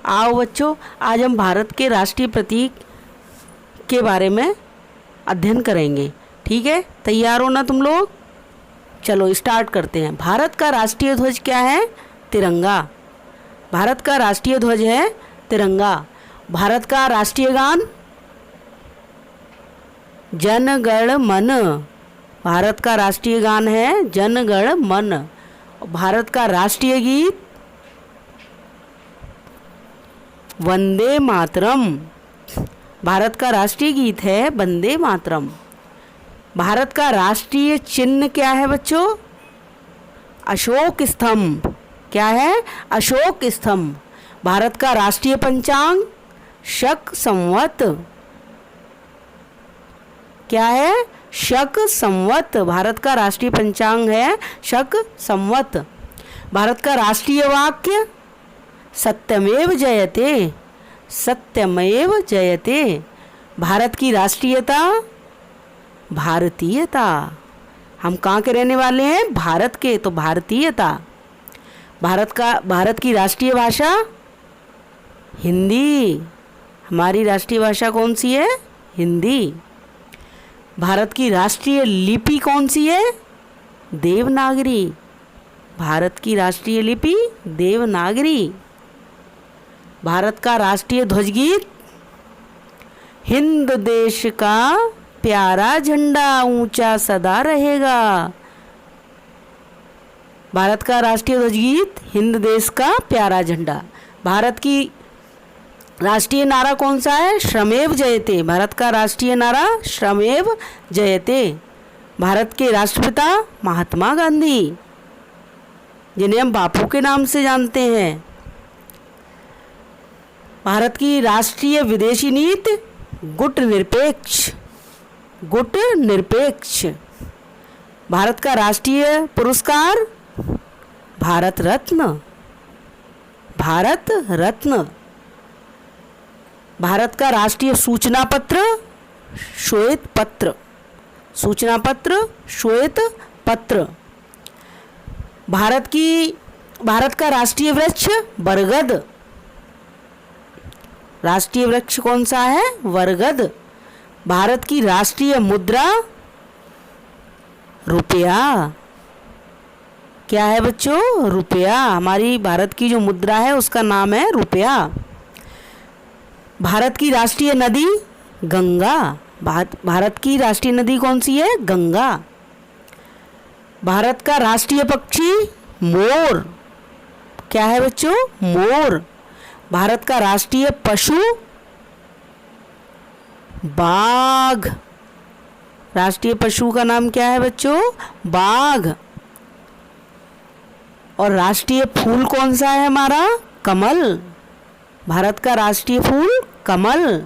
आओ बच्चों, आज हम भारत के राष्ट्रीय प्रतीक के बारे में अध्ययन करेंगे। ठीक है, तैयार हो ना तुम लोग? चलो स्टार्ट करते हैं। भारत का राष्ट्रीय ध्वज क्या है? तिरंगा। भारत का राष्ट्रीय ध्वज है तिरंगा। भारत का राष्ट्रीय गान जन गण मन। भारत का राष्ट्रीय गान है जन गण मन। भारत का राष्ट्रीय गीत वंदे मातरम। भारत का राष्ट्रीय गीत है वंदे मातरम। भारत का राष्ट्रीय चिन्ह क्या है बच्चों? अशोक स्तंभ। क्या है? अशोक स्तंभ। भारत का राष्ट्रीय पंचांग शक संवत। क्या है? शक संवत। भारत का राष्ट्रीय पंचांग है शक संवत। भारत का राष्ट्रीय वाक्य सत्यमेव जयते। सत्यमेव जयते। भारत की राष्ट्रीयता भारतीयता। हम कहाँ के रहने वाले हैं? भारत के, तो भारतीयता। भारत की राष्ट्रीय भाषा हिंदी। हमारी राष्ट्रीय भाषा कौन सी है? हिंदी। भारत की राष्ट्रीय लिपि कौन सी है? देवनागरी। भारत की राष्ट्रीय लिपि देवनागरी। भारत का राष्ट्रीय ध्वज गीत हिंद देश का प्यारा झंडा ऊंचा सदा रहेगा। भारत का राष्ट्रीय ध्वज गीत हिंद देश का प्यारा झंडा। भारत की राष्ट्रीय नारा कौन सा है? श्रमेव जयते। भारत का राष्ट्रीय नारा श्रमेव जयते। भारत के राष्ट्रपिता महात्मा गांधी, जिन्हें हम बापू के नाम से जानते हैं। भारत की राष्ट्रीय विदेशी नीति गुट निरपेक्ष। गुट निरपेक्ष। भारत का राष्ट्रीय पुरस्कार भारत रत्न। भारत रत्न। भारत का राष्ट्रीय सूचना पत्र श्वेत पत्र। सूचना पत्र श्वेत पत्र। भारत का राष्ट्रीय वृक्ष बरगद। राष्ट्रीय वृक्ष कौन सा है? बरगद। भारत की राष्ट्रीय मुद्रा रुपया। क्या है बच्चों? रुपया। हमारी भारत की जो मुद्रा है उसका नाम है रुपया। भारत की राष्ट्रीय नदी गंगा। भारत की राष्ट्रीय नदी कौन सी है? गंगा। भारत का राष्ट्रीय पक्षी मोर। क्या है बच्चों? मोर। भारत का राष्ट्रीय पशु बाघ। राष्ट्रीय पशु का नाम क्या है बच्चों? बाघ। और राष्ट्रीय फूल कौन सा है हमारा? कमल। भारत का राष्ट्रीय फूल कमल।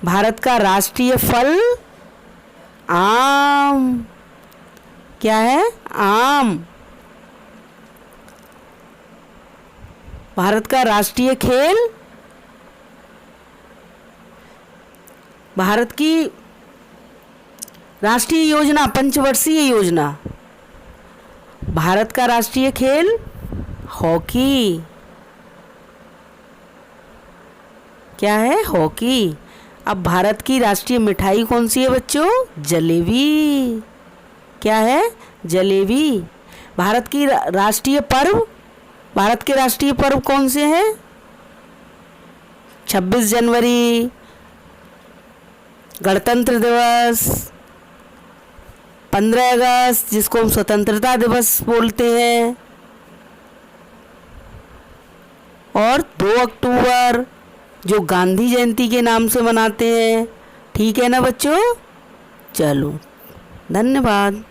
भारत का राष्ट्रीय फल आम। क्या है? आम। भारत का राष्ट्रीय खेल भारत की राष्ट्रीय योजना पंचवर्षीय योजना। भारत का राष्ट्रीय खेल हॉकी। क्या है? हॉकी। अब भारत की राष्ट्रीय मिठाई कौन सी है बच्चों? जलेबी। क्या है? जलेबी। भारत की राष्ट्रीय पर्व भारत के राष्ट्रीय पर्व कौन से हैं? 26 जनवरी, गणतंत्र दिवस, 15 अगस्त जिसको हम स्वतंत्रता दिवस बोलते हैं, और 2 अक्टूबर जो गांधी जयंती के नाम से मनाते हैं। ठीक है ना बच्चों? चलो, धन्यवाद।